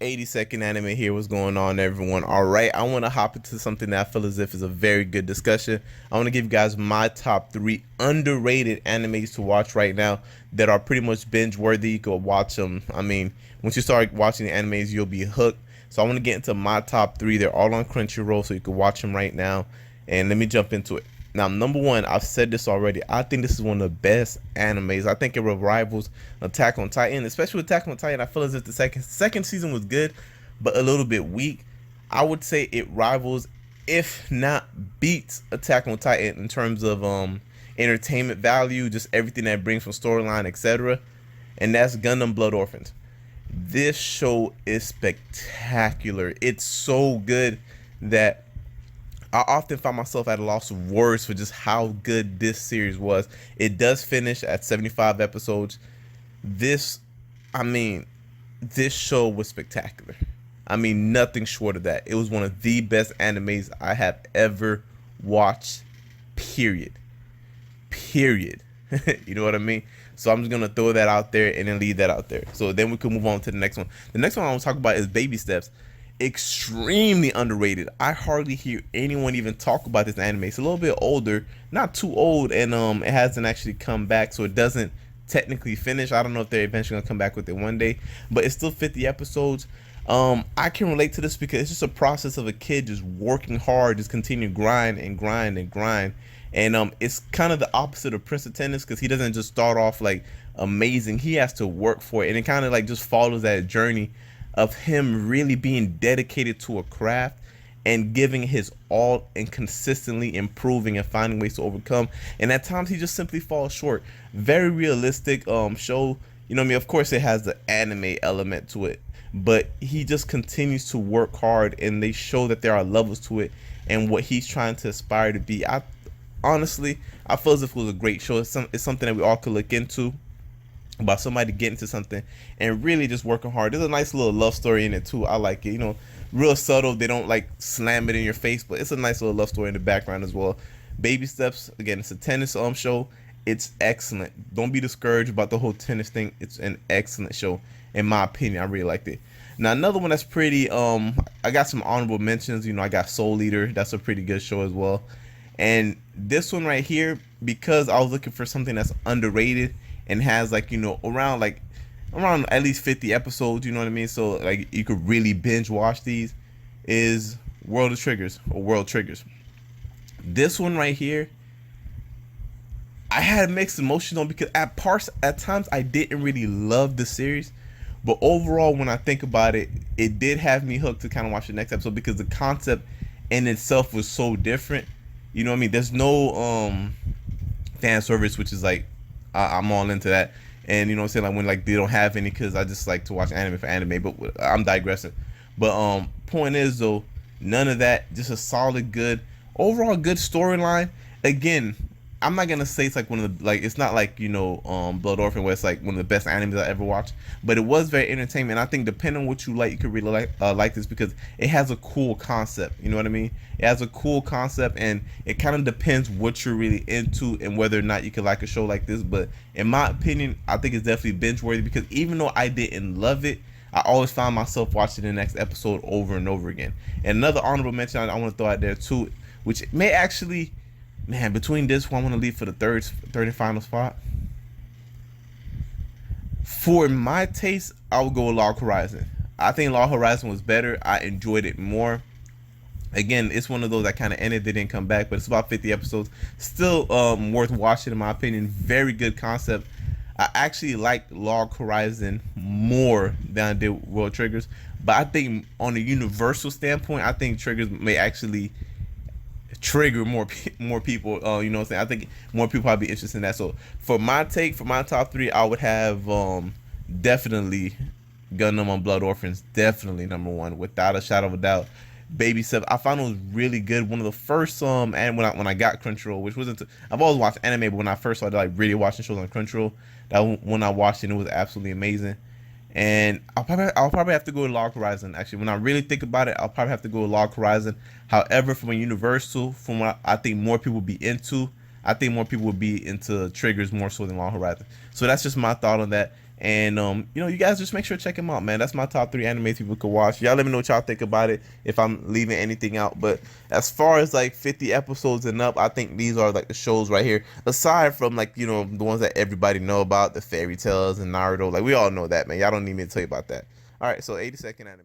80-second anime here. What's going on, everyone? All right, I want to hop into something that I feel as if is a very good discussion. I want to give you guys my top three underrated animes to watch right now that are pretty much binge worthy. You can watch them. I mean, once you start watching the animes, you'll be hooked. So I want to get into my top three. They're all on Crunchyroll, so you can watch them right now. And let me jump into it. Now, number one, I've said this already. I think this is one of the best animes. I think it rivals Attack on Titan, especially with Attack on Titan. I feel as if the second season was good, but a little bit weak. I would say it rivals, if not beats, Attack on Titan in terms of entertainment value, just everything that it brings from storyline, etc. And that's Gundam Blood Orphans. This show is spectacular. It's so good that I often find myself at a loss of words for just how good this series was. It does finish at 75 episodes. This, I mean, this show was spectacular. I mean, nothing short of that. It was one of the best animes I have ever watched, period. Period. You know what I mean? So I'm just going to throw that out there and then leave that out there. So then we can move on to the next one. The next one I want to talk about is Baby Steps. Extremely underrated. I hardly hear anyone even talk about this anime. It's a little bit older, not too old, and it hasn't actually come back, so it doesn't technically finish. I don't know if they're eventually gonna come back with it one day, but it's still 50 episodes. I can relate to this because it's just a process of a kid just working hard, just continue grind and grind and grind. And it's kind of the opposite of Prince of Tennis because he doesn't just start off like amazing. He has to work for it, and it kind of like just follows that journey of him really being dedicated to a craft and giving his all and consistently improving and finding ways to overcome. And at times he just simply falls short. Very realistic show. You know what I mean? Of course it has the anime element to it, but he just continues to work hard and they show that there are levels to it and what he's trying to aspire to be. I honestly, I feel as if it was a great show. It's something that we all could look into, about somebody getting into something and really just working hard. There's a nice little love story in it too. I like it. You know, real subtle. They don't like slam it in your face, but it's a nice little love story in the background as well. Baby Steps, again, it's a tennis show. It's excellent. Don't be discouraged about the whole tennis thing. It's an excellent show in my opinion. I really liked it. Now another one that's pretty I got some honorable mentions. You know, I got Soul Eater. That's a pretty good show as well. And this one right here, because I was looking for something that's underrated and has like, you know, around at least 50 episodes, you know what I mean? So like you could really binge watch these, is World of Triggers or World Triggers. This one right here, I had a mixed emotion on because at times I didn't really love the series, but overall when I think about it, it did have me hooked to kind of watch the next episode because the concept in itself was so different. You know what I mean? There's no fan service, which is like I'm all into that. And you know what I'm saying, like when like they don't have any, because I just like to watch anime for anime. But I'm digressing. But point is though, none of that. Just a solid, good overall good storyline. Again, I'm not gonna say it's like one of the, like, it's not like, you know, Blood Orphan where it's like one of the best animes I ever watched, but it was very entertaining. I think depending on what you like, you could really like this because it has a cool concept. You know what I mean? It has a cool concept, and it kind of depends what you're really into and whether or not you could like a show like this. But in my opinion, I think it's definitely binge worthy because even though I didn't love it, I always found myself watching the next episode over and over again. And another honorable mention I want to throw out there too, which may actually, man, between this one, I want to leave for the third and final spot. For my taste, I would go with Log Horizon. I think Log Horizon was better. I enjoyed it more. Again, it's one of those that kind of ended, they didn't come back, but it's about 50 episodes. Still worth watching in my opinion. Very good concept. I actually like Log Horizon more than I did World Triggers, but I think on a universal standpoint, I think Triggers may actually trigger more people. You know what I'm saying? I think more people probably be interested in that. So for my top three, I would have definitely Gundam on Blood Orphans, definitely number one, without a shadow of a doubt. Baby Steps, I found it was really good. One of the first and when I got Crunchyroll, which wasn't I've always watched anime, but when I first started like really watching shows on Crunchyroll, that when I watched it, it was absolutely amazing. And I'll probably have to go with Log Horizon. Actually, when I really think about it, I'll probably have to go with Log Horizon. However, from a universal, from what I think more people would be into, I think more people would be into Triggers more so than Log Horizon. So that's just my thought on that. And you guys just make sure to check them out, man. That's my top 3 animes people could watch. Y'all let me know what y'all think about it, if I'm leaving anything out. But as far as like 50 episodes and up, I think these are like the shows right here. Aside from like, the ones that everybody know about, the fairy tales and Naruto. Like we all know that, man. Y'all don't need me to tell you about that. All right, so 82nd anime.